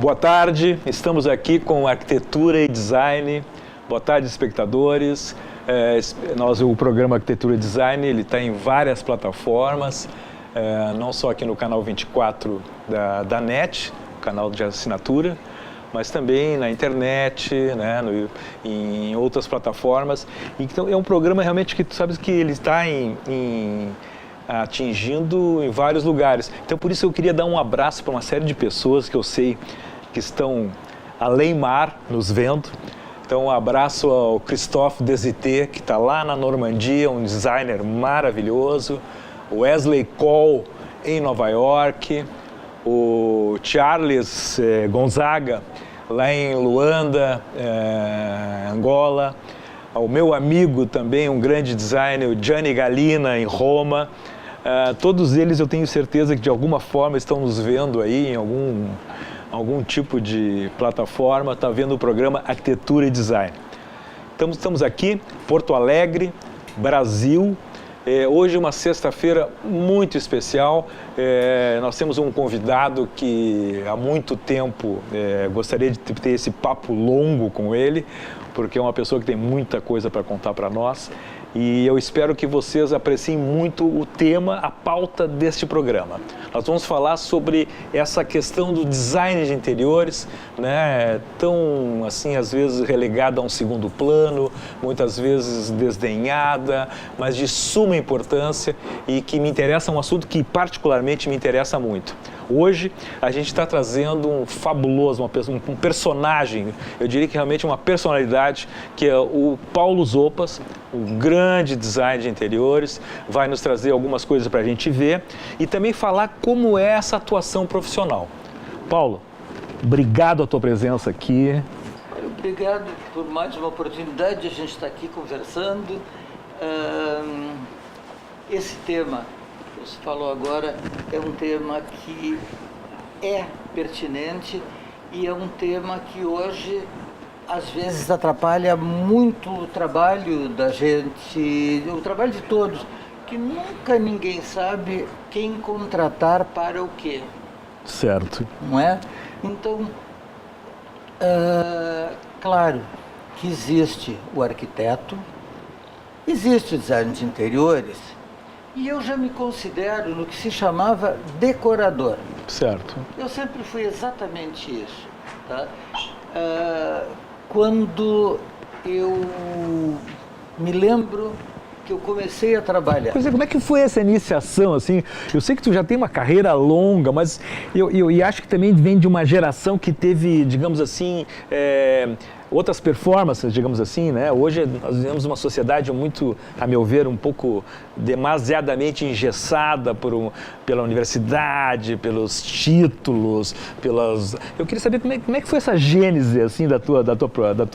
Boa tarde, estamos aqui com Arquitetura e Design. Boa tarde, espectadores. O programa Arquitetura e Design está em várias plataformas, não só aqui no canal 24 da NET, canal de assinatura, mas também na internet, né, em outras plataformas. Então é um programa realmente que tu sabes que ele está atingindo em vários lugares. Então por isso eu queria dar um abraço para uma série de pessoas que eu sei que estão além mar nos vendo. Então um abraço ao Christophe Desité, que está lá na Normandia, um designer maravilhoso, o Wesley Cole em Nova York, o Charles Gonzaga lá em Luanda, Angola, o meu amigo também, um grande designer, o Gianni Gallina em Roma. Todos eles eu tenho certeza que de alguma forma estão nos vendo aí em algum tipo de plataforma, está vendo o programa Arquitetura e Design. Estamos aqui, Porto Alegre, Brasil. Hoje é uma sexta-feira muito especial. Nós temos um convidado que há muito tempo gostaria de ter esse papo longo com ele, porque é uma pessoa que tem muita coisa para contar para nós. E eu espero que vocês apreciem muito o tema, a pauta deste programa. Nós vamos falar sobre essa questão do design de interiores, né? Tão, assim, às vezes relegada a um segundo plano, muitas vezes desdenhada, mas de suma importância e que me interessa, um assunto que particularmente me interessa muito. Hoje a gente está trazendo um fabuloso, um personagem, eu diria que realmente uma personalidade, que é o Paulo Zopas, um grande design de interiores, vai nos trazer algumas coisas para a gente ver e também falar como é essa atuação profissional. Paulo, obrigado a tua presença aqui. Obrigado por mais uma oportunidade de a gente estar aqui conversando. Esse tema que você falou agora é um tema que é pertinente e é um tema que hoje às vezes atrapalha muito o trabalho da gente, o trabalho de todos, que nunca ninguém sabe quem contratar para o quê. Certo. Não é? Então, claro que existe o arquiteto, existe o design de interiores, e eu já me considero no que se chamava decorador. Certo. Eu sempre fui exatamente isso, tá? Quando eu me lembro que eu comecei a trabalhar. Pois é, como é que foi essa iniciação, assim? Eu sei que tu já tem uma carreira longa, mas eu acho que também vem de uma geração que teve, digamos assim, outras performances, digamos assim, né? Hoje nós vivemos uma sociedade muito, a meu ver, um pouco demasiadamente engessada pela universidade, pelos títulos, Eu queria saber como é que foi essa gênese, assim, da tua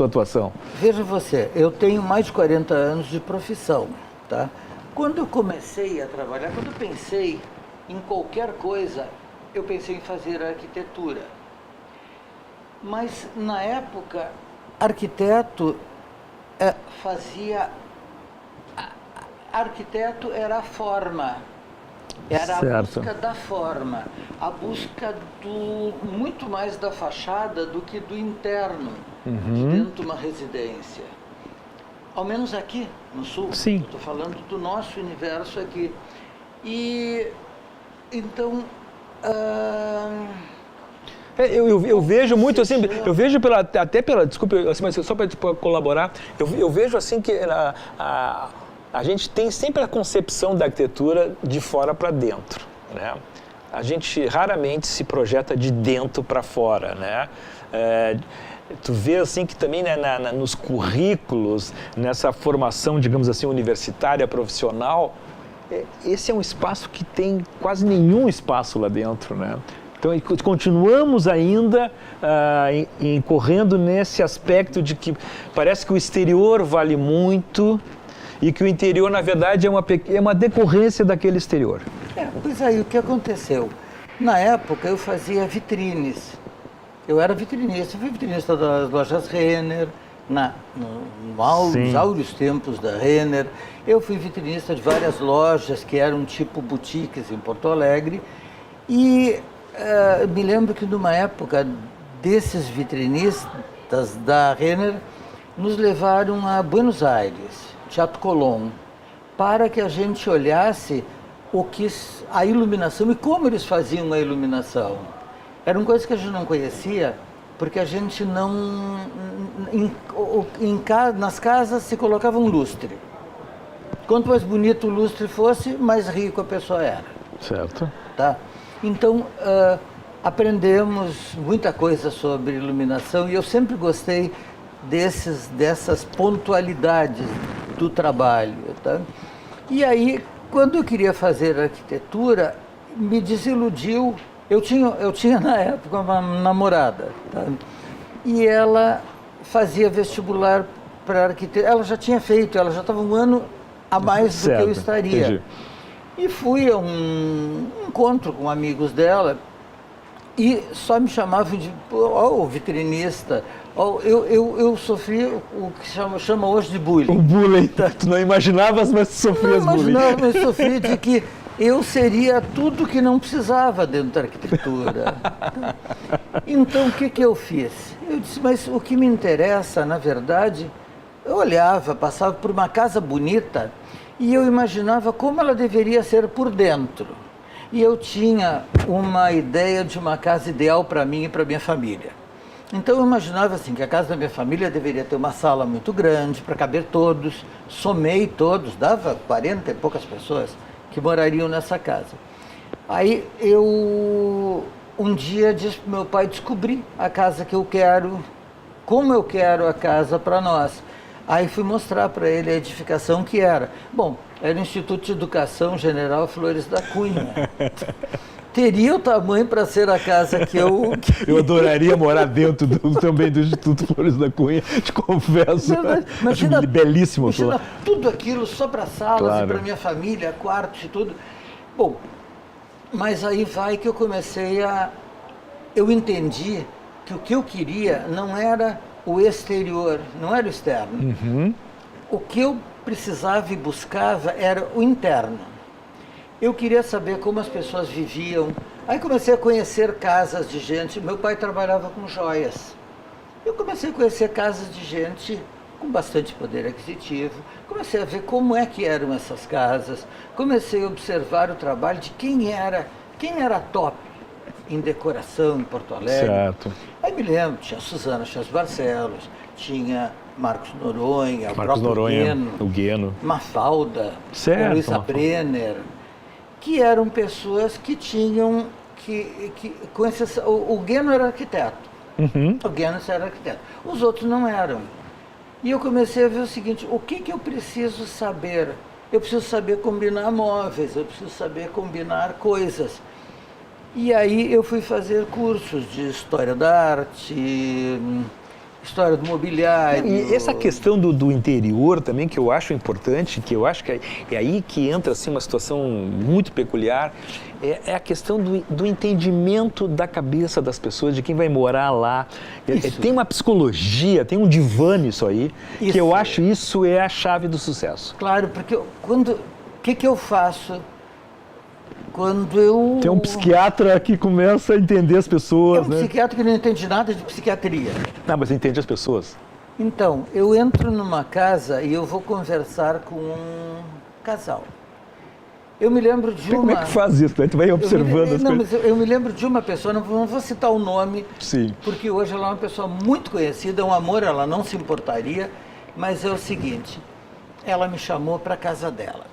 atuação. Veja você, eu tenho mais de 40 anos de profissão, tá? Quando eu comecei a trabalhar, quando eu pensei em qualquer coisa, eu pensei em fazer arquitetura. Mas, na época, arquiteto arquiteto era a forma, era certo. A busca da forma, a busca muito mais da fachada do que do interno, de dentro de uma residência. Ao menos aqui no Sul. Sim. Estou falando do nosso universo aqui. E então eu vejo muito assim, eu vejo desculpa, assim, mas só para colaborar, eu vejo assim que a gente tem sempre a concepção da arquitetura de fora para dentro, né? A gente raramente se projeta de dentro para fora, né? Tu vê assim que também, né, nos currículos, nessa formação, digamos assim, universitária, profissional, esse é um espaço que tem quase nenhum espaço lá dentro, né? Então, continuamos ainda incorrendo nesse aspecto de que parece que o exterior vale muito e que o interior, na verdade, é uma decorrência daquele exterior. Pois aí, o que aconteceu? Na época, eu fazia vitrines. Eu era vitrinista, fui vitrinista das lojas Renner, nos áureos tempos da Renner. Eu fui vitrinista de várias lojas que eram tipo boutiques em Porto Alegre. E me lembro que numa época desses vitrinistas da Renner nos levaram a Buenos Aires, Teatro Colón, para que a gente olhasse a iluminação e como eles faziam a iluminação. Eram coisas que a gente não conhecia, porque a gente não... nas casas se colocava um lustre. Quanto mais bonito o lustre fosse, mais rico a pessoa era. Certo. Tá? Então, aprendemos muita coisa sobre iluminação e eu sempre gostei dessas pontualidades do trabalho. Tá? E aí, quando eu queria fazer arquitetura, me desiludiu. Eu tinha na época uma namorada, tá? E ela fazia vestibular para arquitetura. Ela já tinha feito, ela já estava um ano a mais do que eu estaria. Entendi. E fui a um encontro com amigos dela e só me chamavam de o vitrinista. Eu sofri o que chama hoje de bullying. O bullying, tu não imaginavas, mas tu sofrias bullying. Não, mas sofri de que eu seria tudo que não precisava dentro da arquitetura. Então, o que eu fiz? Eu disse, mas o que me interessa, na verdade, eu olhava, passava por uma casa bonita e eu imaginava como ela deveria ser por dentro. E eu tinha uma ideia de uma casa ideal para mim e para minha família. Então eu imaginava assim, que a casa da minha família deveria ter uma sala muito grande para caber todos, somei todos, dava 40 e poucas pessoas que morariam nessa casa. Aí eu um dia disse para meu pai, descobri a casa que eu quero, como eu quero a casa para nós. Aí fui mostrar para ele a edificação que era. Bom, era o Instituto de Educação General Flores da Cunha. Teria o tamanho para ser a casa que eu... Eu adoraria morar dentro também do Instituto Flores da Cunha, te confesso. Imagina, acho belíssimo. Imagina tudo aquilo só para salas, claro, e para minha família, quartos e tudo. Bom, mas aí vai que eu comecei a... Eu entendi que o que eu queria não era o exterior, não era o externo. Uhum. O que eu precisava e buscava era o interno. Eu queria saber como as pessoas viviam. Aí comecei a conhecer casas de gente. Meu pai trabalhava com joias. Eu comecei a conhecer casas de gente com bastante poder aquisitivo. Comecei a ver como é que eram essas casas. Comecei a observar o trabalho de quem era top em decoração em Porto Alegre. Certo. Aí me lembro, tinha Suzana Chas Barcelos, tinha Marcos Noronha, o Gueno, Mafalda, certo, Luísa Brenner, que eram pessoas que tinham, com exceção, o Gueno era arquiteto, o Gueno era arquiteto, os outros não eram. E eu comecei a ver o seguinte, o que eu preciso saber? Eu preciso saber combinar móveis, eu preciso saber combinar coisas. E aí eu fui fazer cursos de História da Arte, História do Mobiliário. E essa questão do interior também, que eu acho importante, que eu acho que é aí que entra assim, uma situação muito peculiar, é a questão do entendimento da cabeça das pessoas, de quem vai morar lá. Tem uma psicologia, tem um divã nisso aí, que eu acho isso é a chave do sucesso. Claro, porque o que eu faço quando eu... Tem um psiquiatra que começa a entender as pessoas, né? Psiquiatra que não entende nada de psiquiatria. Não, mas entende as pessoas. Então, eu entro numa casa e eu vou conversar com um casal. Eu me lembro de Como é que faz isso? Né? Tu vai observando as coisas. Mas eu me lembro de uma pessoa, não vou citar o nome, sim, porque hoje ela é uma pessoa muito conhecida, é um amor, ela não se importaria, mas é o seguinte, ela me chamou para a casa dela.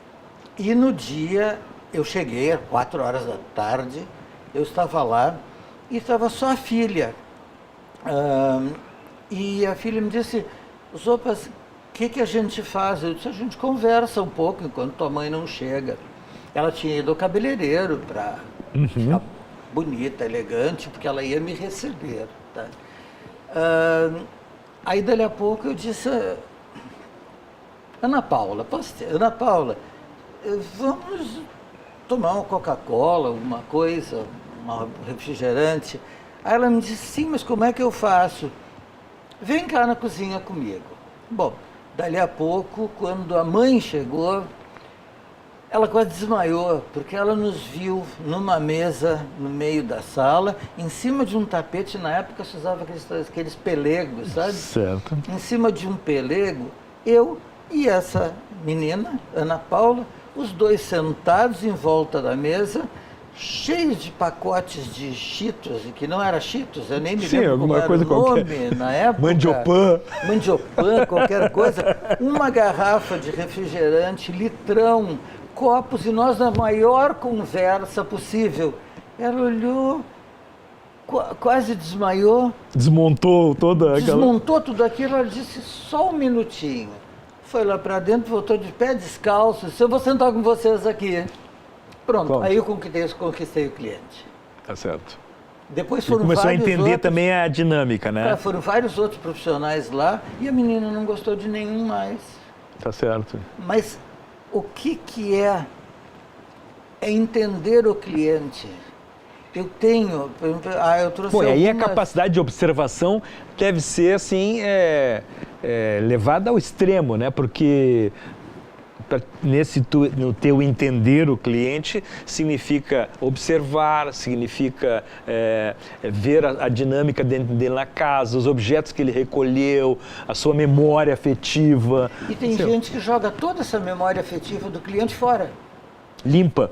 E no dia... Eu cheguei às 4 horas da tarde, eu estava lá e estava só a filha. E a filha me disse, Zopas, o que a gente faz? Eu disse, a gente conversa um pouco enquanto tua mãe não chega. Ela tinha ido ao cabeleireiro para ficar bonita, elegante, porque ela ia me receber. Tá? Aí, dali a pouco, eu disse, Ana Paula, posso ter? Ana Paula, vamos... tomar uma Coca-Cola, alguma coisa, um refrigerante. Aí ela me disse, sim, mas como é que eu faço? Vem cá na cozinha comigo. Bom, dali a pouco, quando a mãe chegou, Ela quase desmaiou, porque ela nos viu numa mesa no meio da sala, em cima de um tapete. Na época se usava aqueles pelegos, sabe? Certo. Em cima de um pelego, eu e essa menina, Ana Paula, os dois sentados em volta da mesa, cheios de pacotes de Cheetos, que não era Cheetos, eu nem me lembro alguma como coisa era o nome qualquer. na época. Mandiopan, qualquer coisa. Uma garrafa de refrigerante, litrão, copos, e nós na maior conversa possível. Ela olhou, quase desmaiou. Desmontou toda aquela... Desmontou tudo aquilo, ela disse, só um minutinho. Foi lá para dentro, voltou de pé descalço, disse, eu vou sentar com vocês aqui. Pronto, aí eu conquistei o cliente. Tá certo. Depois foram começou a entender outros, também a dinâmica, né? Foram vários outros profissionais lá e a menina não gostou de nenhum mais. Tá certo. Mas o que é entender o cliente. Eu tenho, por exemplo, eu trouxe Pô, e aí a algumas... capacidade de observação deve ser, assim, levada ao extremo, né? Porque no teu entender o cliente, significa observar, significa ver a dinâmica dentro dele na casa, os objetos que ele recolheu, a sua memória afetiva. E tem gente que joga toda essa memória afetiva do cliente fora. Limpa.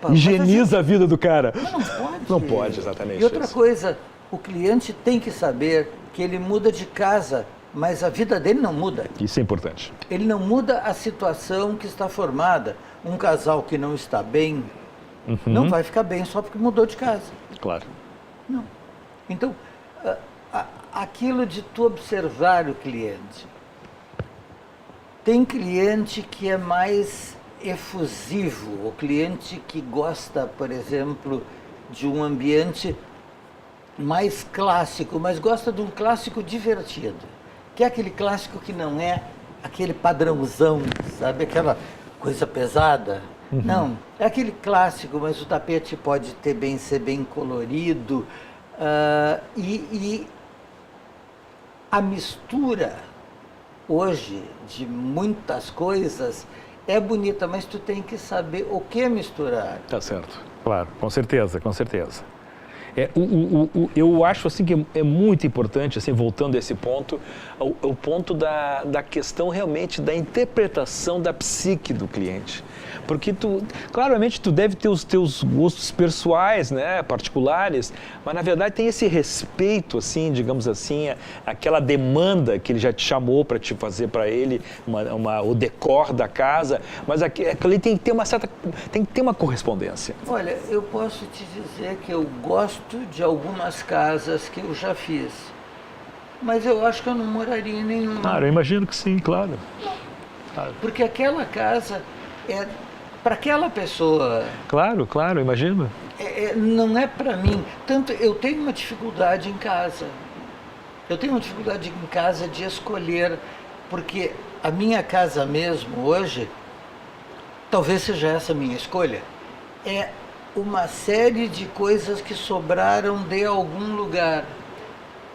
Higieniza a vida do cara. Mas não pode. Não pode, exatamente. E outra coisa, o cliente tem que saber que ele muda de casa, mas a vida dele não muda. Isso é importante. Ele não muda a situação que está formada. Um casal que não está bem, não vai ficar bem só porque mudou de casa. Claro. Não. Então, aquilo de tu observar o cliente. Tem cliente que é mais efusivo, o cliente que gosta, por exemplo, de um ambiente mais clássico, mas gosta de um clássico divertido. Que é aquele clássico que não é aquele padrãozão, sabe? Aquela coisa pesada. Não, é aquele clássico, mas o tapete pode ser bem colorido. E a mistura, hoje, de muitas coisas, é bonita, mas tu tem que saber o que misturar. Tá certo, claro, com certeza, com certeza. Eu acho assim que é muito importante, assim, voltando a esse ponto, o ponto da questão realmente da interpretação da psique do cliente. Porque claramente tu deve ter os teus gostos pessoais, né, particulares, mas na verdade tem esse respeito, assim, digamos assim, aquela demanda que ele já te chamou para te fazer para ele, o decor da casa, mas aquilo tem que ter uma correspondência. Olha, eu posso te dizer que eu gosto de algumas casas que eu já fiz, mas eu acho que eu não moraria em nenhuma. Claro, eu imagino que sim, claro. Claro. Porque aquela casa é para aquela pessoa. Claro, claro, imagino. Não é para mim. Tanto eu tenho uma dificuldade em casa. Eu tenho uma dificuldade em casa de escolher, porque a minha casa mesmo hoje, talvez seja essa a minha escolha, é uma série de coisas que sobraram de algum lugar.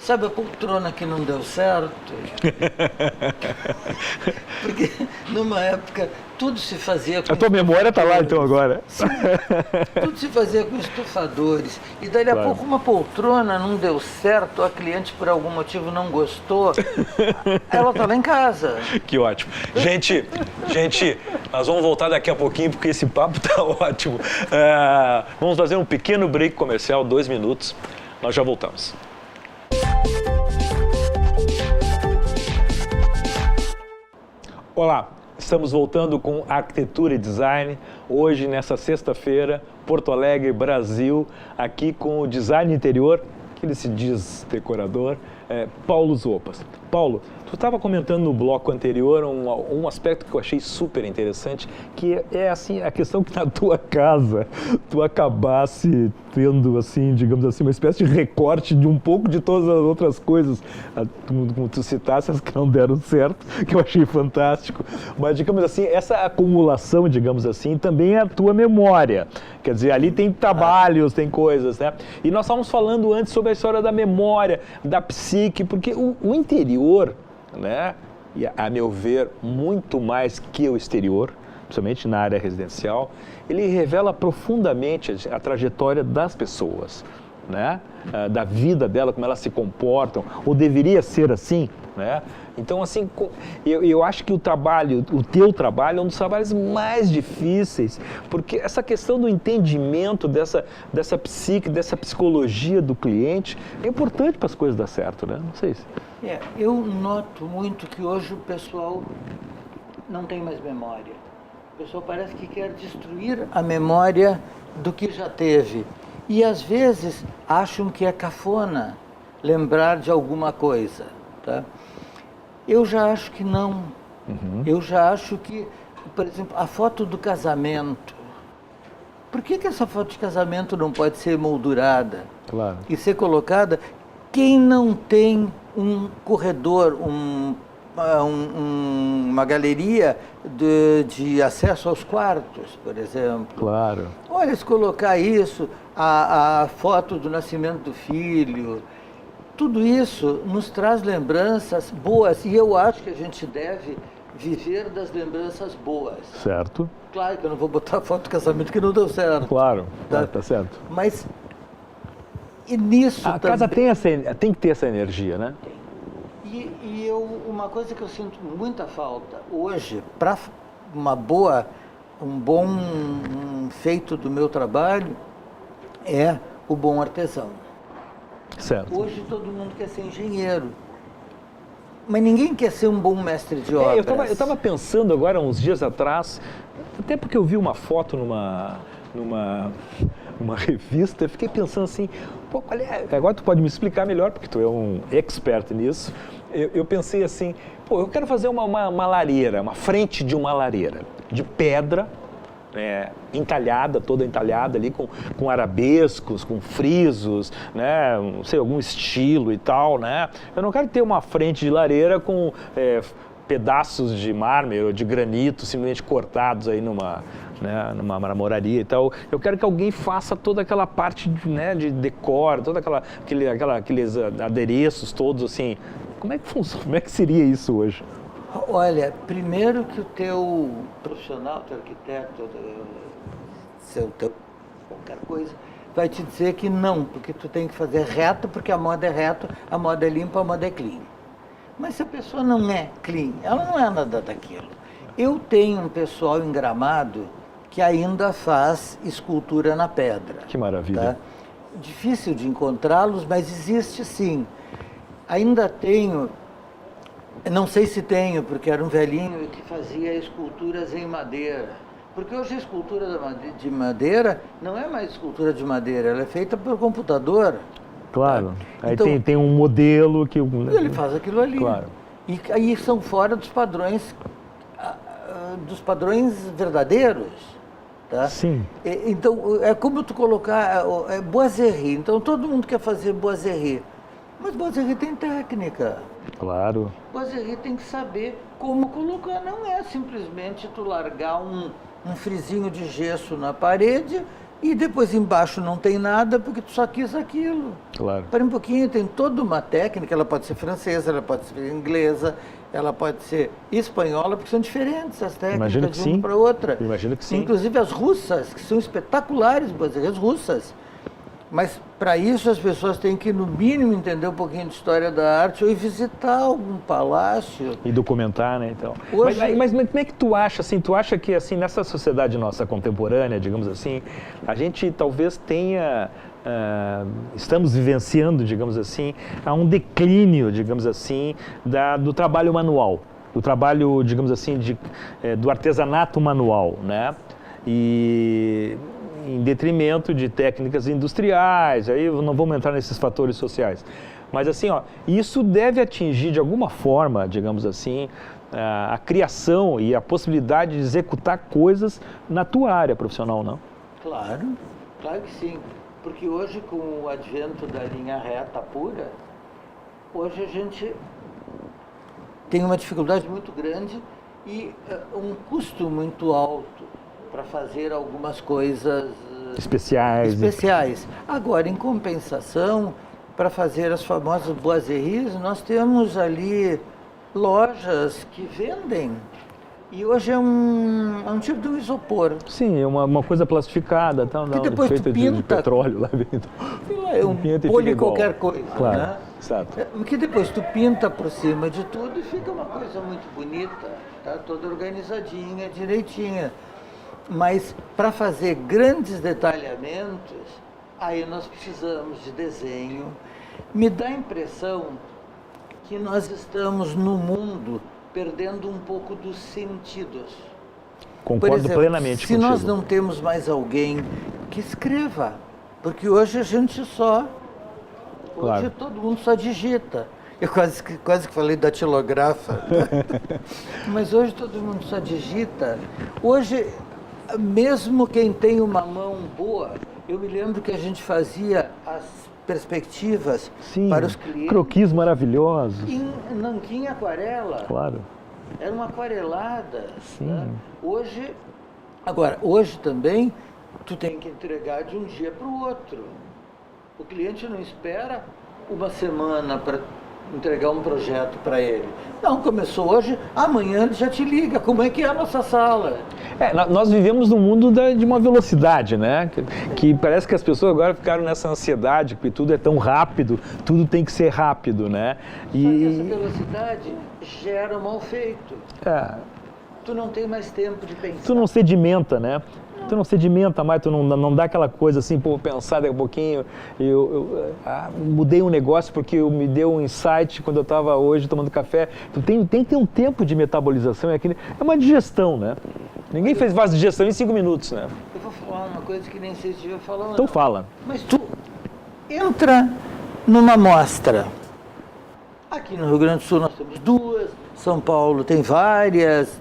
Sabe a poltrona que não deu certo? Porque numa época tudo se fazia com... A tua memória está lá então agora. Sim, tudo se fazia com estufadores. E daí a pouco uma poltrona não deu certo, a cliente por algum motivo não gostou, ela está lá em casa. Que ótimo. Gente, nós vamos voltar daqui a pouquinho porque esse papo está ótimo. Vamos fazer um pequeno break comercial, 2 minutos. Nós já voltamos. Olá, estamos voltando com Arquitetura e Design, hoje nessa sexta-feira, Porto Alegre, Brasil, aqui com o design interior, que ele se diz decorador, Paulo Zopas. Paulo, tu estava comentando no bloco anterior um aspecto que eu achei super interessante, que é assim, a questão que na tua casa tu acabasse tendo, assim, digamos assim, uma espécie de recorte de um pouco de todas as outras coisas, como tu citasse, as que não deram certo, que eu achei fantástico, mas digamos assim, essa acumulação, digamos assim, também é a tua memória, quer dizer, ali tem trabalhos, tem coisas, né? E nós estávamos falando antes sobre a história da memória, da psique, porque o interior, né, e a meu ver, muito mais que o exterior, principalmente na área residencial, ele revela profundamente a trajetória das pessoas, né? Da vida dela, como elas se comportam, ou deveria ser assim, né? Então, assim, eu acho que o teu trabalho é um dos trabalhos mais difíceis, porque essa questão do entendimento dessa psique, dessa psicologia do cliente é importante para as coisas dar certo, né? Não sei se... Eu noto muito que hoje o pessoal não tem mais memória. O pessoal parece que quer destruir a memória do que já teve. E, às vezes, acham que é cafona lembrar de alguma coisa, tá? Eu já acho que não. Eu já acho que, por exemplo, a foto do casamento. Por que essa foto de casamento não pode ser moldurada? Claro. E ser colocada? Quem não tem um corredor, uma galeria de acesso aos quartos, por exemplo? Claro. Olha, se colocar isso, a foto do nascimento do filho, tudo isso nos traz lembranças boas, e eu acho que a gente deve viver das lembranças boas. Certo. Claro que eu não vou botar a foto do casamento que não deu certo. Claro, tá certo. Mas, e nisso a casa tem que ter essa energia, né? E uma coisa que eu sinto muita falta hoje, para um bom feito do meu trabalho, é o bom artesão. Certo. Hoje todo mundo quer ser engenheiro, mas ninguém quer ser um bom mestre de obras. Eu estava pensando agora, uns dias atrás, até porque eu vi uma foto numa revista, eu fiquei pensando assim, pô, agora tu pode me explicar melhor, porque tu é um expert nisso. Eu pensei assim, pô, eu quero fazer uma lareira, uma frente de uma lareira, de pedra, toda entalhada ali, com arabescos, com frisos, né, não sei, algum estilo e tal, né? Eu não quero ter uma frente de lareira com pedaços de mármore ou de granito simplesmente cortados aí numa marmoraria e tal. Eu quero que alguém faça toda aquela parte de decor, toda aqueles adereços todos, assim. Como é que funciona? Como é que seria isso hoje? Olha, primeiro que o teu profissional, teu arquiteto, qualquer coisa, vai te dizer que não, porque tu tem que fazer reto, porque a moda é reto, a moda é limpa, a moda é clean. Mas se a pessoa não é clean, ela não é nada daquilo. Eu tenho um pessoal em Gramado que ainda faz escultura na pedra. Que maravilha. Tá? Difícil de encontrá-los, mas existe sim. Ainda tenho, não sei se tenho, porque era um velhinho que fazia esculturas em madeira. Porque hoje a escultura de madeira não é mais escultura de madeira, ela é feita por computador. Claro. Tá? Aí então, tem um modelo que... Ele faz aquilo ali. Claro. E aí são fora dos padrões verdadeiros. Tá? Sim. Então, é como tu colocar boiserie. Então, todo mundo quer fazer boiserie. Mas boiserie tem técnica. Claro. Boiserie tem que saber como colocar. Não é simplesmente tu largar um frisinho de gesso na parede e depois embaixo não tem nada porque tu só quis aquilo. Claro. Para um pouquinho, tem toda uma técnica. Ela pode ser francesa, ela pode ser inglesa, ela pode ser espanhola, porque são diferentes as técnicas de uma para outra. Imagino que sim. Inclusive as russas, que são espetaculares, boiserias russas. Mas, para isso, as pessoas têm que, no mínimo, entender um pouquinho de história da arte ou ir visitar algum palácio. E documentar, né, então. Hoje... Mas como é que tu acha, assim, que, assim, nessa sociedade nossa contemporânea, digamos assim, a gente talvez tenha... estamos vivenciando, digamos assim, a um declínio, digamos assim, do trabalho manual, do trabalho, digamos assim, do artesanato manual, né? E... em detrimento de técnicas industriais, aí não vamos entrar nesses fatores sociais. Mas assim, isso deve atingir de alguma forma, digamos assim, a criação e a possibilidade de executar coisas na tua área profissional, não? Claro, claro que sim. Porque hoje, com o advento da linha reta pura, hoje a gente tem uma dificuldade muito grande e um custo muito alto para fazer algumas coisas especiais. Agora, em compensação, para fazer as famosas boiseries, nós temos ali lojas que vendem E hoje é um tipo de um isopor. Sim, é uma coisa plastificada, tal, Que depois feita tu pinta, de petróleo lá dentro. É um Pinta e polho fica igual. qualquer coisa, Claro, né? exato. Que depois tu pinta por cima de tudo e fica uma coisa muito bonita, tá? Toda organizadinha, direitinha. Mas para fazer grandes detalhamentos, aí nós precisamos de desenho. Me dá a impressão que nós estamos no mundo perdendo um pouco dos sentidos. Concordo Por exemplo, plenamente se contigo. nós não temos mais alguém que escreva, porque hoje a gente só... Hoje Claro. todo mundo só digita. Eu quase que falei datilógrafa. Mas hoje todo mundo só digita. Hoje, mesmo quem tem uma mão boa, eu me lembro que a gente fazia as perspectivas Sim, para os clientes croquis maravilhosos. em nanquim aquarela. Claro. Era uma aquarelada. Sim. Né? Hoje também, tu tem que entregar de um dia para o outro. O cliente não espera uma semana para entregar um projeto para ele. Não, começou hoje, amanhã ele já te liga. Como é que é a nossa sala? Nós vivemos num mundo de uma velocidade, né? Que parece que as pessoas agora ficaram nessa ansiedade, que tudo é tão rápido, tudo tem que ser rápido, né? Só que essa velocidade gera mal feito. Tu não tem mais tempo de pensar. Tu não sedimenta, né? Tu não sedimenta mais, tu não dá aquela coisa assim, pô, pensar daqui a pouquinho. Eu mudei um negócio porque me deu um insight quando eu estava hoje tomando café. Tu tem que ter um tempo de metabolização, é uma digestão, né? Ninguém faz digestão em 5 minutos, né? Eu vou falar uma coisa que nem sei se eu falar ou Então não. fala. Mas tu entra numa mostra. Aqui no Rio Grande do Sul nós temos 2, São Paulo tem várias,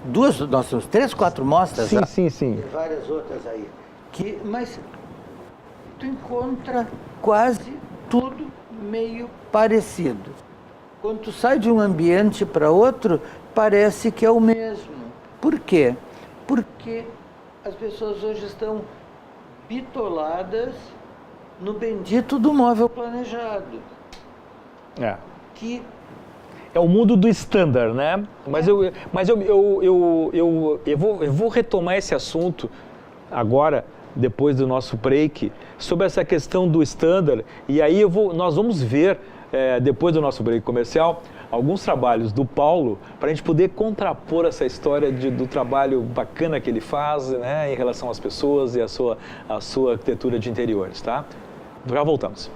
nós temos 3, 4 mostras. Sim. Tem várias outras aí. Mas tu encontra quase tudo meio parecido. Quando tu sai de um ambiente para outro, parece que é o mesmo. Por quê? Porque as pessoas hoje estão bitoladas no bendito do móvel planejado. Que é o mundo do standard, né? Mas eu vou retomar esse assunto agora, depois do nosso break, sobre essa questão do standard. E aí nós vamos ver, depois do nosso break comercial, alguns trabalhos do Paulo, para a gente poder contrapor essa história do trabalho bacana que ele faz, né, em relação às pessoas e a sua arquitetura de interiores, tá? Já voltamos.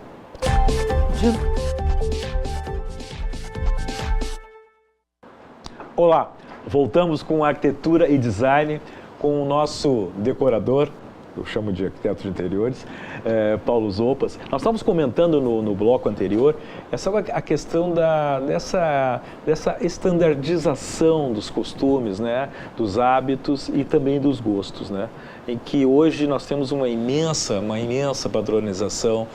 Olá, voltamos com arquitetura e design com o nosso decorador, eu chamo de arquiteto de interiores, Paulo Zoppas. Nós estávamos comentando no bloco anterior a questão dessa estandardização dos costumes, né, dos hábitos e também dos gostos, né, em que hoje nós temos uma imensa padronização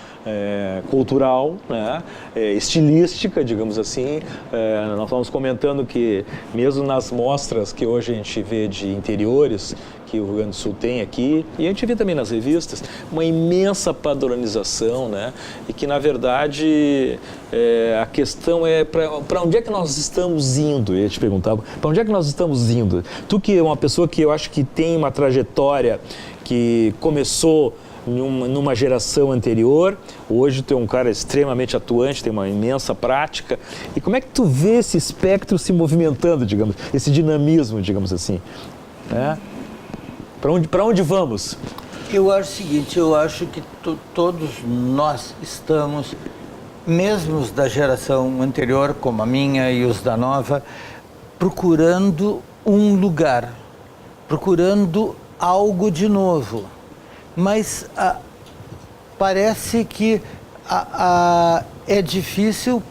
cultural, né, estilística, digamos assim. Nós estávamos comentando que mesmo nas mostras que hoje a gente vê de interiores, que o Rio Grande do Sul tem aqui, e a gente vê também nas revistas, uma imensa padronização, né? E que, na verdade, a questão é para onde é que nós estamos indo? Eu ia te perguntar, para onde é que nós estamos indo? Tu que é uma pessoa que eu acho que tem uma trajetória que começou numa geração anterior, hoje tu é um cara extremamente atuante, tem uma imensa prática, e como é que tu vê esse espectro se movimentando, digamos, esse dinamismo, digamos assim, né? Para onde vamos? Eu acho o seguinte, eu acho que todos nós estamos, mesmo os da geração anterior, como a minha e os da nova, procurando um lugar, procurando algo de novo. Mas parece que é difícil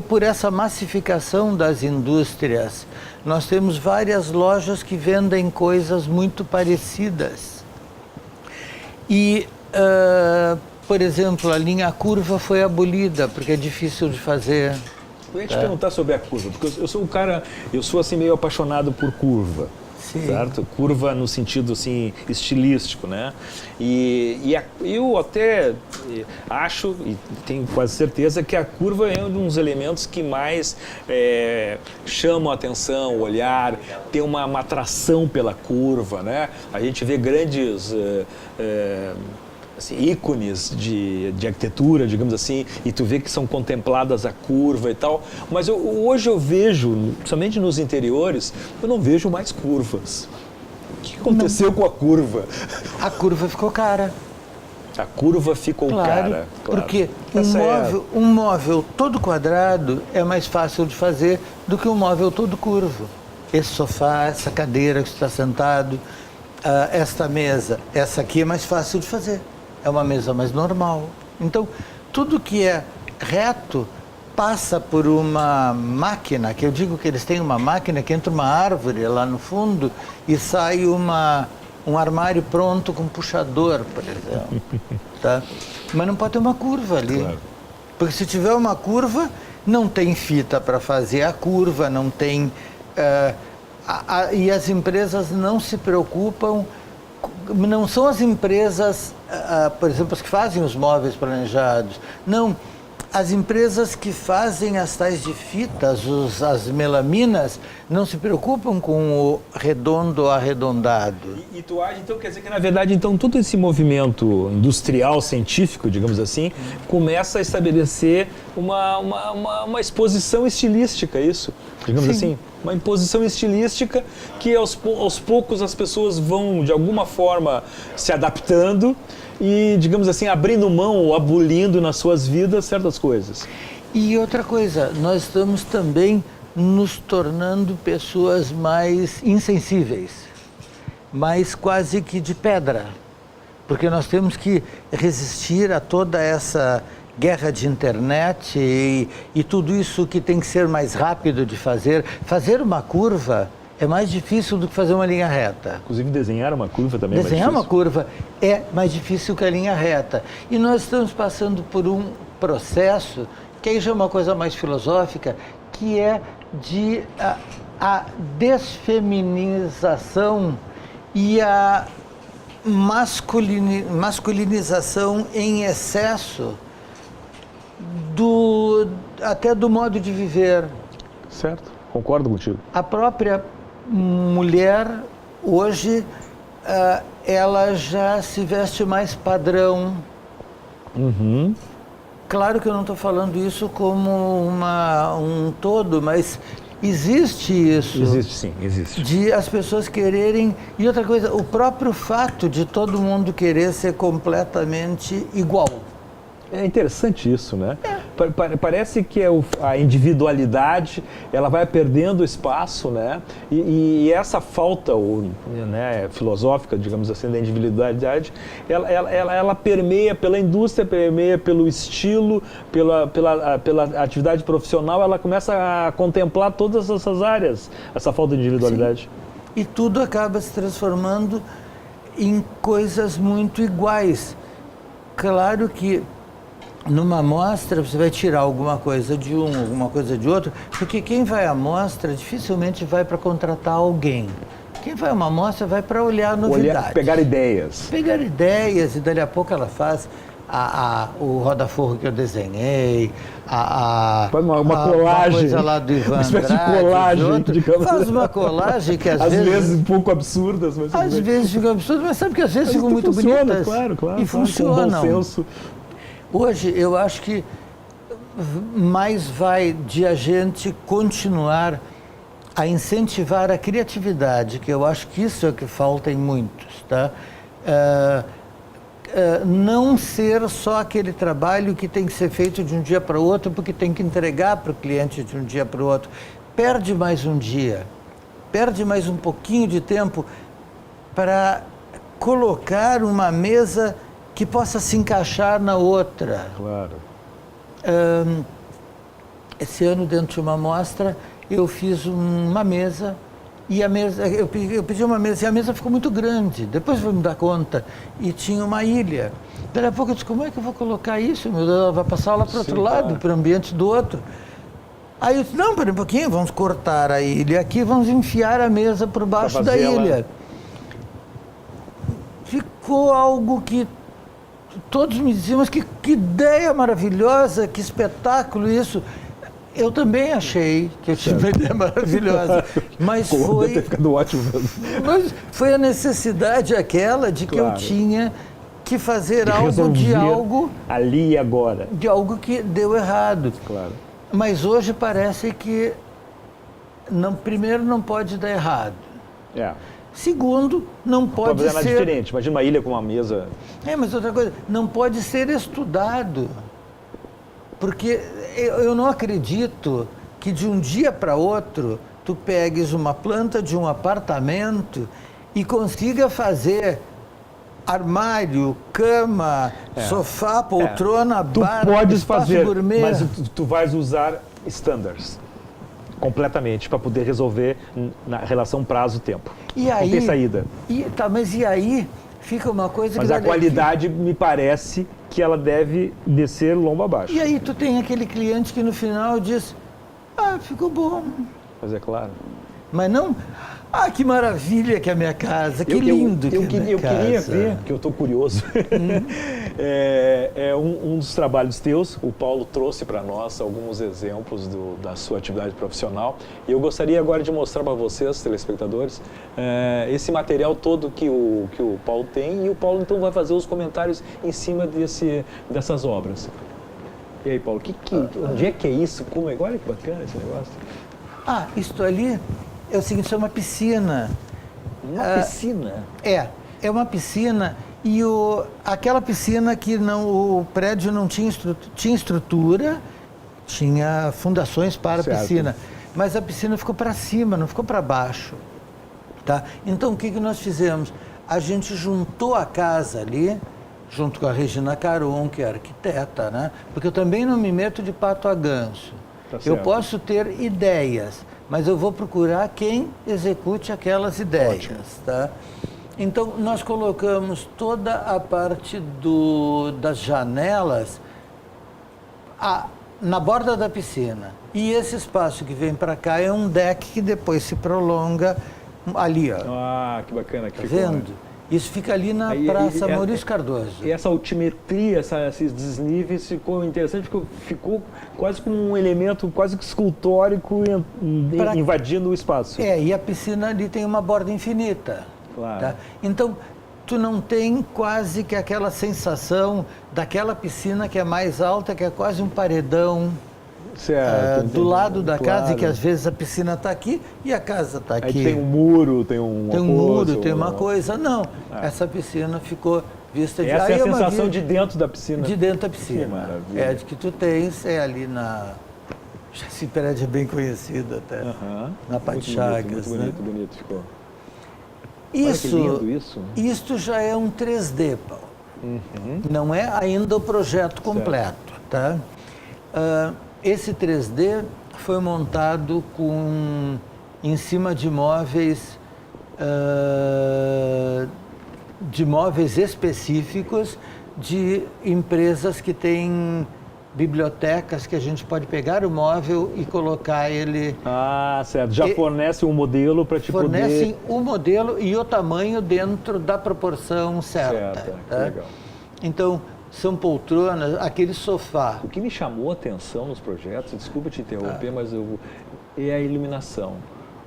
por essa massificação das indústrias. Nós temos várias lojas que vendem coisas muito parecidas. E, por exemplo, a linha curva foi abolida, porque é difícil de fazer. Eu ia te perguntar sobre a curva, porque eu sou um cara, eu sou assim meio apaixonado por curva. Sim. certo? Curva no sentido assim estilístico, né? Eu até acho e tenho quase certeza que a curva é um dos elementos que mais chamam a atenção, o olhar, tem uma atração pela curva, né? A gente vê grandes assim, ícones de arquitetura, digamos assim, e tu vê que são contempladas a curva e tal, mas hoje eu vejo, principalmente nos interiores, eu não vejo mais curvas. O que aconteceu com a curva? A curva ficou cara. A curva ficou cara. Claro. Porque um móvel todo quadrado é mais fácil de fazer do que um móvel todo curvo. Esse sofá, essa cadeira que você está sentado, esta mesa, essa aqui é mais fácil de fazer. É uma mesa mais normal. Então, tudo que é reto passa por uma máquina, que eu digo que eles têm uma máquina que entra uma árvore lá no fundo e sai um armário pronto com puxador, por exemplo. Tá? Mas não pode ter uma curva ali. Claro. Porque se tiver uma curva, não tem fita para fazer a curva, não tem... e as empresas não se preocupam, não são as empresas, por exemplo, as que fazem os móveis planejados, não, as empresas que fazem as tais de fitas, as melaminas, não se preocupam com o redondo ou arredondado. E tu acha, então, quer dizer que, na verdade, então, todo esse movimento industrial, científico, digamos assim, começa a estabelecer uma exposição estilística, isso? Digamos assim, uma imposição estilística que aos poucos as pessoas vão, de alguma forma, se adaptando e, digamos assim, abrindo mão ou abolindo nas suas vidas certas coisas. E outra coisa, nós estamos também nos tornando pessoas mais insensíveis, mais quase que de pedra, porque nós temos que resistir a toda essa guerra de internet e tudo isso que tem que ser mais rápido de fazer. Fazer uma curva é mais difícil do que fazer uma linha reta. Inclusive desenhar uma curva também é mais difícil. Desenhar uma curva é mais difícil que a linha reta. E nós estamos passando por um processo, que aí já é uma coisa mais filosófica, que é de a desfeminização e a masculinização em excesso até do modo de viver. Certo, concordo contigo. A própria mulher, hoje, ela já se veste mais padrão. Uhum. Claro que eu não estou falando isso como um todo, mas existe isso. Existe sim, existe. De as pessoas quererem... E outra coisa, o próprio fato de todo mundo querer ser completamente igual. É interessante isso, né? Parece que a individualidade, ela vai perdendo espaço, né? E essa falta, né, filosófica, digamos assim, da individualidade, ela permeia pela indústria, permeia pelo estilo, pela atividade profissional, ela começa a contemplar todas essas áreas, essa falta de individualidade. Sim. E tudo acaba se transformando em coisas muito iguais. Claro que numa amostra você vai tirar alguma coisa de um, alguma coisa de outro, porque quem vai à amostra dificilmente vai para contratar alguém. Quem vai a uma amostra vai para olhar novidades. Pegar ideias. Pegar ideias, e dali a pouco ela faz o roda-forro que eu desenhei, uma colagem, uma coisa lá do Ivan uma espécie Andrade, de colagem, digamos. Faz uma colagem que às vezes um pouco absurdas, mas às vezes ficam absurdas, mas sabe que às vezes ficam muito bonitas. Claro, e funcionam. Com bom senso. Hoje eu acho que mais vai de a gente continuar a incentivar a criatividade, que eu acho que isso é o que falta em muitos, tá? Não ser só aquele trabalho que tem que ser feito de um dia para o outro, porque tem que entregar para o cliente de um dia para o outro. Perde mais um dia, perde mais um pouquinho de tempo para colocar uma mesa que possa se encaixar na outra. Claro. Esse ano, dentro de uma amostra, eu fiz uma mesa, e a mesa, eu pedi uma mesa, e a mesa ficou muito grande, depois eu fui me dar conta, e tinha uma ilha. Daí a pouco eu disse, como é que eu vou colocar isso? Meu Deus, ela vai passar lá para o outro lado, para o ambiente do outro. Aí eu disse, não, pera um pouquinho, vamos cortar a ilha aqui, vamos enfiar a mesa por baixo da ilha. Ficou algo que todos me diziam, mas que ideia maravilhosa, que espetáculo isso. Eu também achei que eu tinha uma ideia maravilhosa, mas Deve ter ficado ótimo mesmo. mas foi a necessidade aquela de que eu tinha que fazer algo de algo ali e agora. De algo que deu errado. Claro. Mas hoje parece que primeiro não pode dar errado. Segundo, não pode ser... diferente. Imagina uma ilha com uma mesa... mas outra coisa, não pode ser estudado. Porque eu não acredito que de um dia para outro tu pegues uma planta de um apartamento e consiga fazer armário, cama, sofá, poltrona, bar, tu podes fazer, gourmet. Mas tu vais usar standards completamente para poder resolver na relação prazo-tempo. E aí, não tem saída. Mas e aí fica uma coisa mas que... a qualidade me parece que ela deve descer lombo abaixo. E aí tu tem aquele cliente que no final diz, ficou bom. Mas é claro. Mas não, que maravilha que é a minha casa, que lindo que é a minha casa. Eu queria ver, porque eu estou curioso, um dos trabalhos teus, o Paulo trouxe para nós alguns exemplos da sua atividade profissional, e eu gostaria agora de mostrar para vocês, telespectadores, esse material todo que o Paulo tem, e o Paulo então vai fazer os comentários em cima dessas obras. E aí, Paulo, onde é que é isso? Olha que bacana esse negócio. Isto ali é o seguinte, isso é uma piscina. Uma piscina? É uma piscina e aquela piscina que o prédio não tinha estrutura, tinha fundações para a piscina, mas a piscina ficou para cima, não ficou para baixo. Tá? Então o que nós fizemos? A gente juntou a casa ali, junto com a Regina Caron, que é arquiteta, né? Porque eu também não me meto de pato a ganso. Eu posso ter ideias, mas eu vou procurar quem execute aquelas ideias, tá? Então, nós colocamos toda a parte das janelas na borda da piscina. E esse espaço que vem para cá é um deck que depois se prolonga ali, ó. Que bacana. Tá vendo? Isso fica ali na Praça Maurício Cardoso. E essa altimetria, esses desníveis ficou interessante, porque ficou quase como um elemento quase que escultórico invadindo o espaço. E a piscina ali tem uma borda infinita. Claro. Tá? Então, tu não tem quase que aquela sensação daquela piscina que é mais alta, que é quase um paredão. Certo, do lado da casa, e que às vezes a piscina está aqui e a casa está aqui. Aí tem um muro, tem um muro, tem uma coisa. Não, essa piscina ficou vista de... Essa é a sensação de dentro da piscina. De dentro da piscina. Que maravilha. De que tu tens, ali na... Esse prédio é bem conhecido até, na Pátio Chagas. Muito bonito ficou. Isso, olha que lindo isso. Isto já é um 3D, Paulo. Não é ainda o projeto completo, tá? Esse 3D foi montado em cima de móveis específicos de empresas que têm bibliotecas que a gente pode pegar o móvel e colocar ele... certo. Já fornece um modelo para poder... Fornecem o modelo e o tamanho dentro da proporção certa. Que legal. Então, são poltronas, aquele sofá. O que me chamou a atenção nos projetos, desculpa te interromper, mas é a iluminação.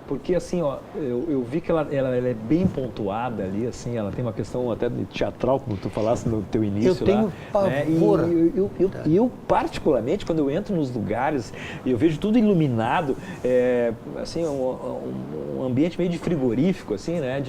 Porque assim, eu vi que ela é bem pontuada ali, assim, ela tem uma questão até teatral, como tu falaste no teu início. Eu tenho pavor. E eu, particularmente, quando eu entro nos lugares, eu vejo tudo iluminado, assim, um ambiente meio de frigorífico, assim, né,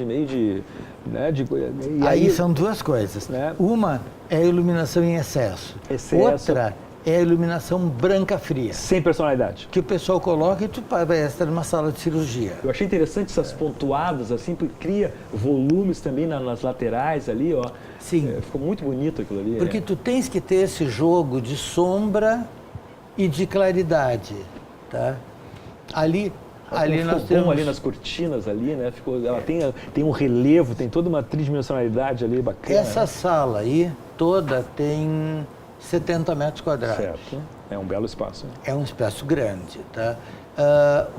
aí são duas coisas. Né? Uma é a iluminação em excesso. Outra é a iluminação branca fria. Sem personalidade. Que o pessoal coloca e tu parece estar numa sala de cirurgia. Eu achei interessante essas pontuadas, assim, porque cria volumes também nas laterais ali, ó. Sim. Ficou muito bonito aquilo ali. Porque tu tens que ter esse jogo de sombra e de claridade, tá? Ali nós temos... ali nas cortinas ali, né? Ela tem um relevo, tem toda uma tridimensionalidade ali bacana. Essa sala aí toda tem 70 metros quadrados. Certo. É um belo espaço. Né? É um espaço grande, tá?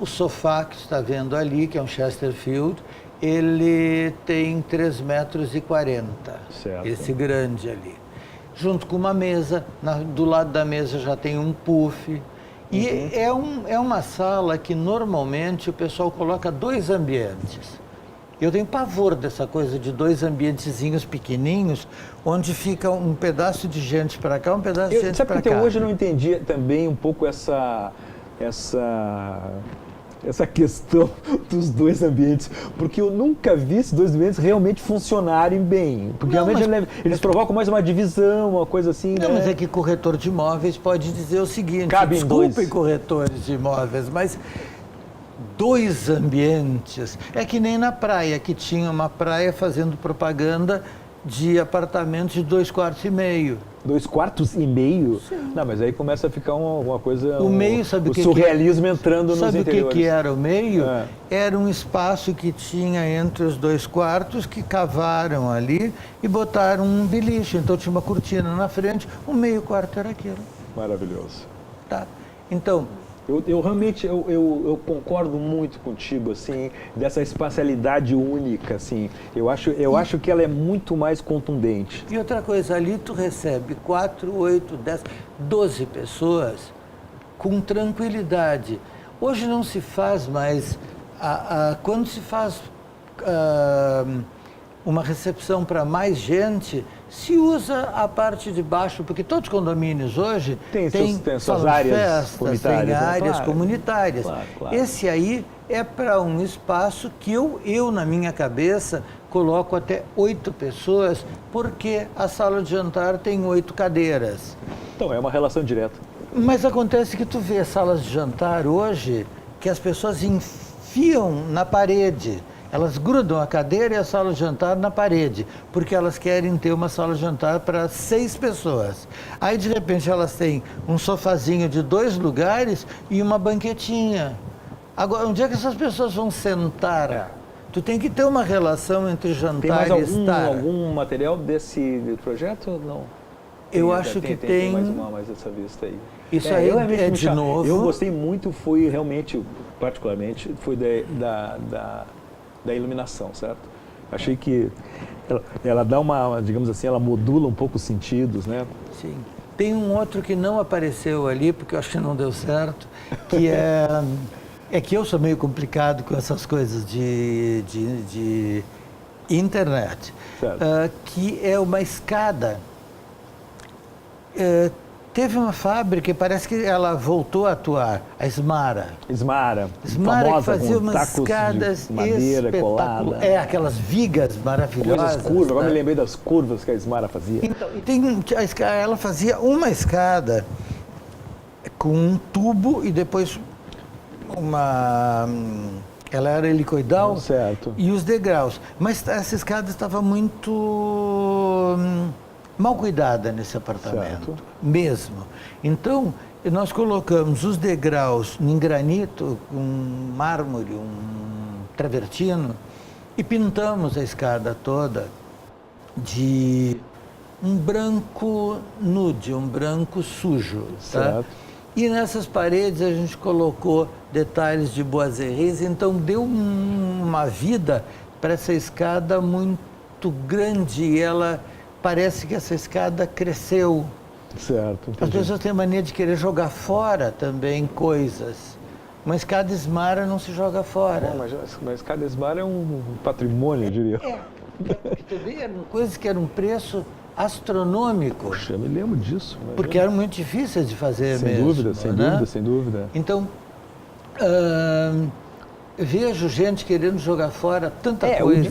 O sofá que você está vendo ali, que é um Chesterfield, ele tem 3,40 metros. Certo. Esse grande ali. Junto com uma mesa, do lado da mesa já tem um puff. E é uma sala que normalmente o pessoal coloca 2 ambientes. Eu tenho pavor dessa coisa de 2 ambientezinhos pequenininhos, onde fica um pedaço de gente para cá, um pedaço de gente para cá. Sabe que até hoje eu não entendi também um pouco essa questão dos 2 ambientes, porque eu nunca vi esses 2 ambientes realmente funcionarem bem. Porque Não, realmente eles provocam mais uma divisão, uma coisa assim. Não, né? mas é que corretor de imóveis pode dizer o seguinte, Cabe em desculpem 2. corretores de imóveis, mas 2 ambientes, é que nem na praia, que tinha uma praia fazendo propaganda de apartamentos de 2,5 quartos. 2,5 quartos? Sim. Não, mas aí começa a ficar uma coisa... O meio, sabe o que surrealismo entrando nos interiores. Sabe o que era o meio? Era um espaço que tinha entre os 2 quartos, que cavaram ali e botaram um beliche. Então tinha uma cortina na frente, o meio quarto era aquilo. Maravilhoso. Tá. Então... Eu realmente eu concordo muito contigo, assim, dessa espacialidade única, assim. Eu acho que ela é muito mais contundente. E outra coisa, ali tu recebe 4, 8, 10, 12 pessoas com tranquilidade. Hoje não se faz mais, quando se faz uma recepção para mais gente, se usa a parte de baixo, porque todos os condomínios hoje tem suas áreas festas, comunitárias, tem áreas claro. comunitárias. Claro. Esse aí é para um espaço que eu, na minha cabeça, coloco até 8 pessoas, porque a sala de jantar tem 8 cadeiras. Então, é uma relação direta. Mas acontece que tu vê salas de jantar hoje que as pessoas enfiam na parede. Elas grudam a cadeira e a sala de jantar na parede, porque elas querem ter uma sala de jantar para 6 pessoas. Aí, de repente, elas têm um sofazinho de 2 lugares e uma banquetinha. Agora, onde é que essas pessoas vão sentar? Tu tem que ter uma relação entre jantar e estar. Tem algum material desse projeto? Não. Eu acho que tem. Mais essa vista aí. Isso aí é de novo. Eu gostei muito, foi realmente, particularmente, foi da iluminação, certo? Achei que ela dá digamos assim, ela modula um pouco os sentidos, né? Sim. Tem um outro que não apareceu ali, porque eu acho que não deu certo, que é que eu sou meio complicado com essas coisas de internet, que é uma escada. Teve uma fábrica, parece que ela voltou a atuar, a Smara. Smara Que fazia umas escadas de madeira colada. Aquelas vigas maravilhosas. Coisas curvas, agora me lembrei das curvas que a Smara fazia. Então, ela fazia uma escada com um tubo e depois ela era helicoidal. Certo. E os degraus. Mas essa escada estava muito mal cuidada nesse apartamento, mesmo. Então, nós colocamos os degraus em granito, um mármore, um travertino, e pintamos a escada toda de um branco nude, um branco sujo. Tá? E nessas paredes a gente colocou detalhes de boiseries, então deu uma vida para essa escada muito grande e ela... Parece que essa escada cresceu. Certo. Entendi. As pessoas têm mania de querer jogar fora também coisas. Uma escada Smara não se joga fora. Mas uma escada Smara é um patrimônio, eu diria. Também eram coisas que eram um preço astronômico. Poxa, eu me lembro disso. Imagina. Porque eram muito difíceis de fazer sem mesmo. Dúvida, né? sem dúvida. Então, vejo gente querendo jogar fora tanta coisa.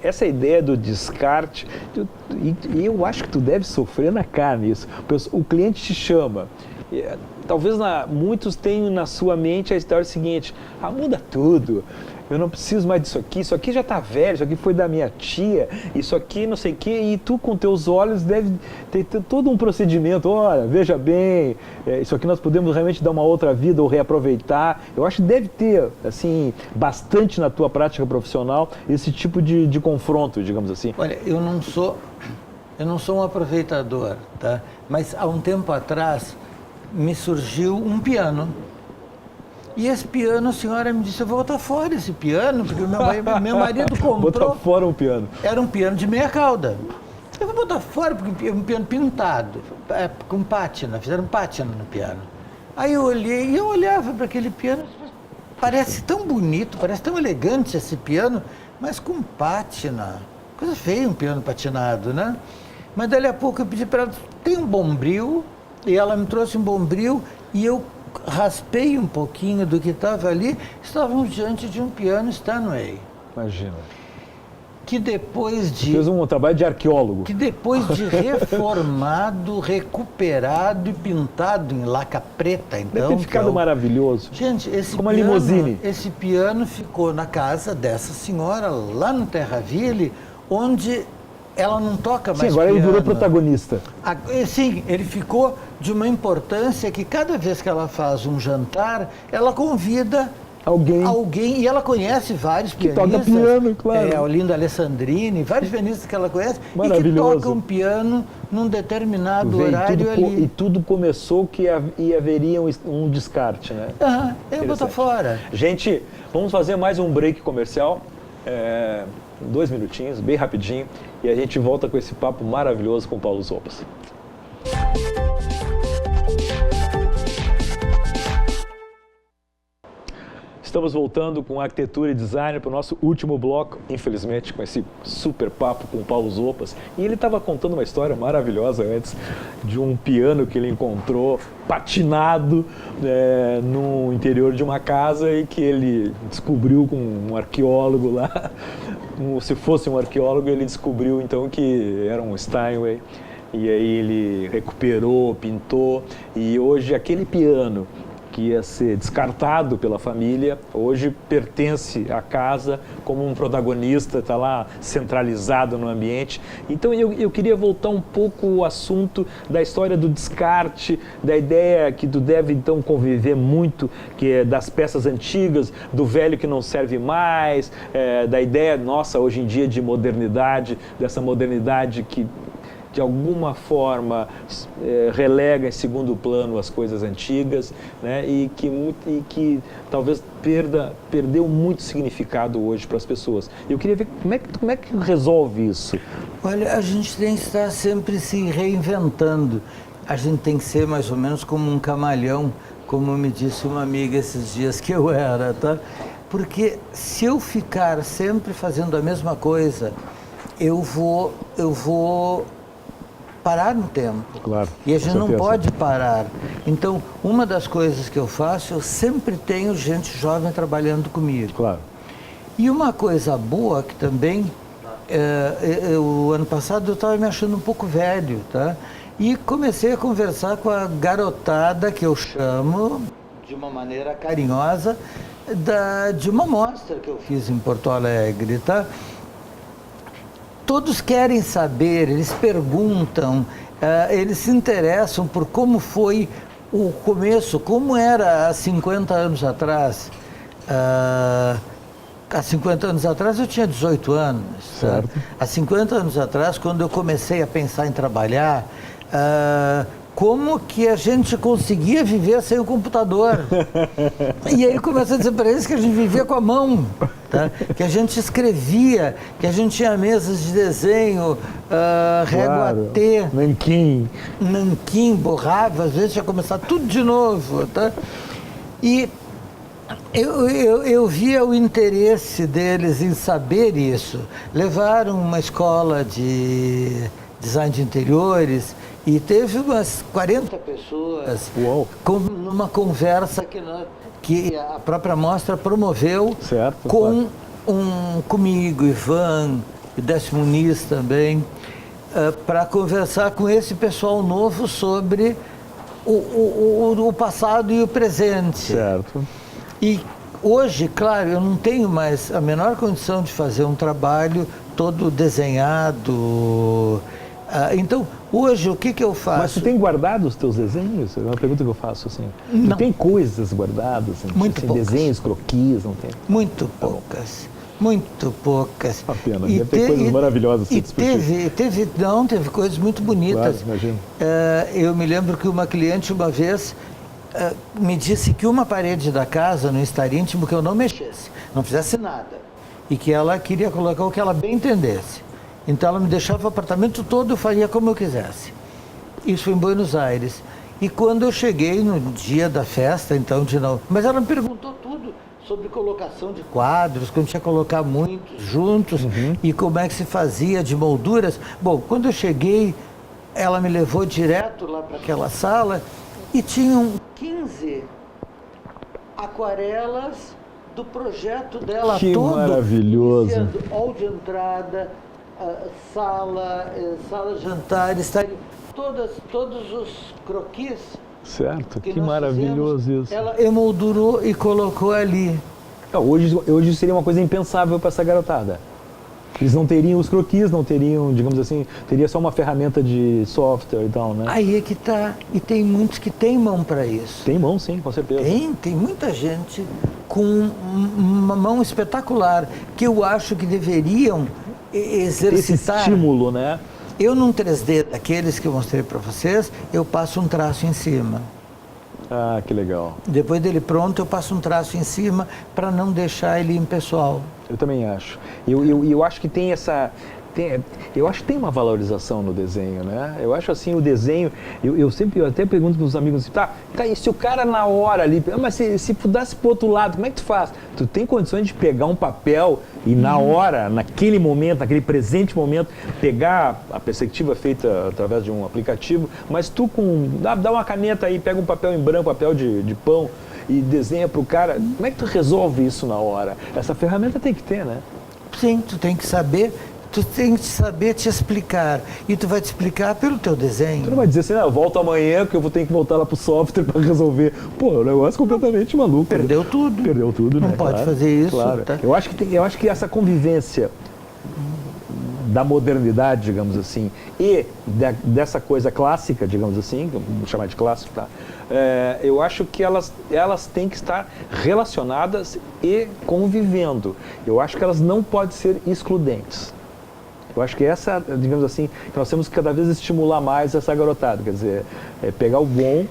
Essa ideia do descarte, e eu acho que tu deve sofrer na carne isso. O cliente te chama. Talvez muitos tenham na sua mente a história seguinte: muda tudo. Eu não preciso mais disso aqui já está velho, isso aqui foi da minha tia, isso aqui não sei o quê, e tu com teus olhos deve ter todo um procedimento, olha, veja bem, isso aqui nós podemos realmente dar uma outra vida ou reaproveitar. Eu acho que deve ter, assim, bastante na tua prática profissional esse tipo de confronto, digamos assim. Olha, eu não sou um aproveitador, tá? Mas há um tempo atrás me surgiu um piano. E esse piano, a senhora me disse, eu vou botar fora esse piano, porque meu marido comprou... Botar fora o piano. Era um piano de meia cauda. Eu vou botar fora, porque é um piano pintado, com pátina, fizeram pátina no piano. Aí eu olhei, e eu olhava para aquele piano, parece tão bonito, parece tão elegante esse piano, mas com pátina. Coisa feia um piano patinado, né? Mas dali a pouco eu pedi para ela, tem um bombril, e ela me trouxe um bombril, e eu raspei um pouquinho do que estava ali, estávamos diante de um piano Steinway. Imagina. Que depois de... Fez um trabalho de arqueólogo. Que depois de reformado, recuperado e pintado em laca preta, então... Deve ter ficado maravilhoso. Gente, como uma limousine. Esse piano ficou na casa dessa senhora, lá no Terraville, onde ela não toca mais agora piano. Ele virou protagonista. Sim, ele ficou de uma importância que cada vez que ela faz um jantar, ela convida... Alguém, e ela conhece vários pianistas. Que toca piano, claro. A Olinda Alessandrini, vários pianistas que ela conhece e que tocam piano num determinado horário ali. E tudo começou que haveria um descarte, né? Eu boto fora. Gente, vamos fazer mais um break comercial. 2 minutinhos, bem rapidinho, e a gente volta com esse papo maravilhoso com o Paulo Zopas. Estamos voltando com arquitetura e design para o nosso último bloco, infelizmente, com esse super papo com o Paulo Zopas. E ele estava contando uma história maravilhosa antes de um piano que ele encontrou patinado no interior de uma casa e que ele descobriu com um arqueólogo lá. Se fosse um arqueólogo, ele descobriu então que era um Steinway. E aí ele recuperou, pintou, e hoje aquele piano que ia ser descartado pela família, hoje pertence à casa como um protagonista, está lá centralizado no ambiente. Então eu queria voltar um pouco ao assunto da história do descarte, da ideia que tu deve então conviver muito, que é das peças antigas, do velho que não serve mais, da ideia nossa hoje em dia de modernidade, dessa modernidade que de alguma forma relega em segundo plano as coisas antigas, né? e que talvez perdeu muito significado hoje para as pessoas. Eu queria ver como é que resolve isso. Olha, a gente tem que estar sempre se reinventando. A gente tem que ser mais ou menos como um camaleão, como me disse uma amiga esses dias que eu era, tá? Porque se eu ficar sempre fazendo a mesma coisa, eu vou parar no tempo. Claro, e a gente não pode parar. Então, uma das coisas que eu faço, eu sempre tenho gente jovem trabalhando comigo. Claro. E uma coisa boa que também, o ano passado eu estava me achando um pouco velho, tá? E comecei a conversar com a garotada, que eu chamo, de uma maneira carinhosa, de uma mostra que eu fiz em Porto Alegre, tá? Todos querem saber, eles perguntam, eles se interessam por como foi o começo, como era há 50 anos atrás. Há 50 anos atrás eu tinha 18 anos. Certo. Há 50 anos atrás, quando eu comecei a pensar em trabalhar, como que a gente conseguia viver sem o computador. E aí comecei a dizer para eles que a gente vivia com a mão, tá? Que a gente escrevia, que a gente tinha mesas de desenho, régua T, nanquim, borrava, às vezes tinha que começar tudo de novo, tá? E eu via o interesse deles em saber isso. Levaram uma escola de design de interiores e teve umas 40 pessoas numa conversa que a própria mostra promoveu, certo, comigo, Ivan, e Décio Muniz também, para conversar com esse pessoal novo sobre o passado e o presente. Certo. E hoje, claro, eu não tenho mais a menor condição de fazer um trabalho todo desenhado. Então, hoje, o que eu faço? Mas tu tem guardado os teus desenhos? É uma pergunta que eu faço, assim. Não. Tu tem coisas guardadas? Muito poucas. Desenhos, croquis, não tem? Muito poucas. Muito poucas. Uma pena, deve ter coisas maravilhosas e a discutir. teve coisas muito bonitas. Claro, imagino. Eu me lembro que uma cliente uma vez me disse que uma parede da casa não estaria íntimo que eu não mexesse, não fizesse nada. E que ela queria colocar o que ela bem entendesse. Então ela me deixava o apartamento todo, eu faria como eu quisesse. Isso foi em Buenos Aires. E quando eu cheguei no dia da festa, então de novo, mas ela me perguntou tudo sobre colocação de quadros, como tinha que colocar muitos juntos e como é que se fazia de molduras. Bom, quando eu cheguei, ela me levou direto lá para aquela sala e tinham 15 aquarelas do projeto dela que todo. Maravilhoso. Iniciando hall de entrada, sala de jantares, todos os croquis. Certo, que nós maravilhoso fizemos, isso. Ela emoldurou e colocou ali. Hoje seria uma coisa impensável para essa garotada. Eles não teriam os croquis, não teriam, digamos assim, teria só uma ferramenta de software e tal, né? Aí é que tá. E tem muitos que têm mão para isso. Tem mão, sim, com certeza. Tem muita gente com uma mão espetacular, que eu acho que deveriam exercitar. Esse estímulo, né? Eu num 3D daqueles que eu mostrei para vocês, eu passo um traço em cima. Ah, que legal. Depois dele pronto, eu passo um traço em cima para não deixar ele impessoal. Eu também acho. Eu acho que tem essa... eu acho que tem uma valorização no desenho, né? Eu acho assim, o desenho... Eu até pergunto para os amigos assim, tá, e se o cara na hora ali... Mas se pudesse para o outro lado, como é que tu faz? Tu tem condições de pegar um papel e na hora, naquele momento, naquele presente momento, pegar a perspectiva feita através de um aplicativo, mas tu dá uma caneta aí, pega um papel em branco, papel de pão e desenha para o cara. Como é que tu resolve isso na hora? Essa ferramenta tem que ter, né? Sim, tu tem que saber te explicar. E tu vai te explicar pelo teu desenho. Tu não vai dizer assim, eu volto amanhã porque eu vou ter que voltar lá pro software para resolver. Pô, é um negócio completamente maluco. Perdeu tudo. Perdeu tudo, não né? Não pode claro, fazer isso. Claro. Tá? Eu acho que essa convivência da modernidade, digamos assim, e dessa coisa clássica, digamos assim, vamos chamar de clássico, tá? Eu acho que elas têm que estar relacionadas e convivendo. Eu acho que elas não podem ser excludentes. Eu acho que essa, digamos assim, que nós temos que cada vez estimular mais essa garotada, quer dizer, pegar o bom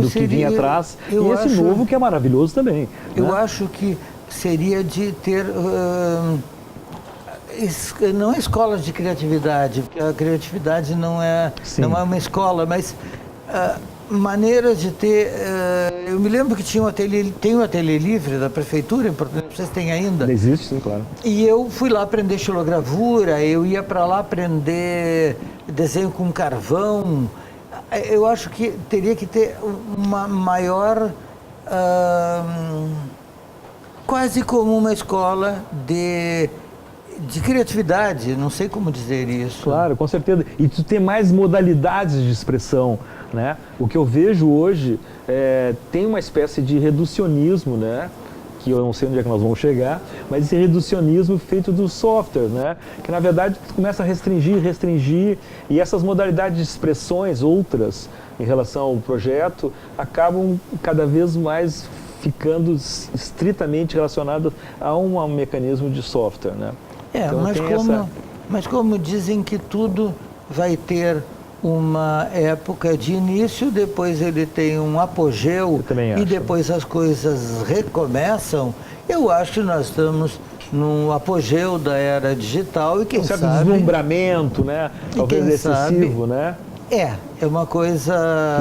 do que vinha atrás e esse novo que é maravilhoso também. Eu acho que seria de ter, não escolas de criatividade, porque a criatividade não é uma escola, mas maneiras de ter... eu me lembro que tem um ateliê livre da prefeitura, não sei se tem ainda. Existe, sim, claro. E eu fui lá aprender xilogravura, eu ia para lá aprender desenho com carvão. Eu acho que teria que ter uma maior... quase como uma escola de criatividade, não sei como dizer isso. Claro, com certeza. E tu ter mais modalidades de expressão, né? O que eu vejo hoje tem uma espécie de reducionismo, né? Que eu não sei onde é que nós vamos chegar, mas esse reducionismo feito do software, né? Que na verdade tu começa a restringir, e essas modalidades de expressões, outras, em relação ao projeto, acabam cada vez mais ficando estritamente relacionadas a um mecanismo de software, né? Então, mas como dizem que tudo vai ter uma época de início, depois ele tem um apogeu e depois as coisas recomeçam, eu acho que nós estamos no apogeu da era digital e quem sabe... Um certo deslumbramento, né? Talvez excessivo, né? É uma coisa...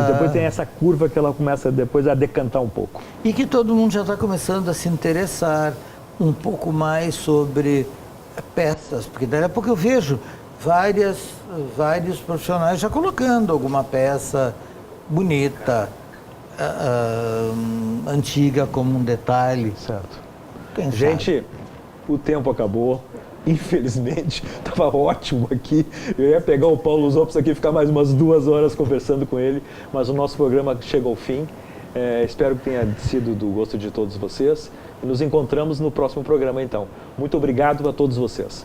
E depois tem essa curva que ela começa depois a decantar um pouco. E que todo mundo já está começando a se interessar um pouco mais sobre peças, porque daí a pouco eu vejo vários profissionais já colocando alguma peça bonita, antiga como um detalhe. Certo. Gente, o tempo acabou. Infelizmente, estava ótimo aqui. Eu ia pegar o Paulo Zopes aqui e ficar mais umas 2 horas conversando com ele, mas o nosso programa chegou ao fim. Espero que tenha sido do gosto de todos vocês. E nos encontramos no próximo programa, então. Muito obrigado a todos vocês.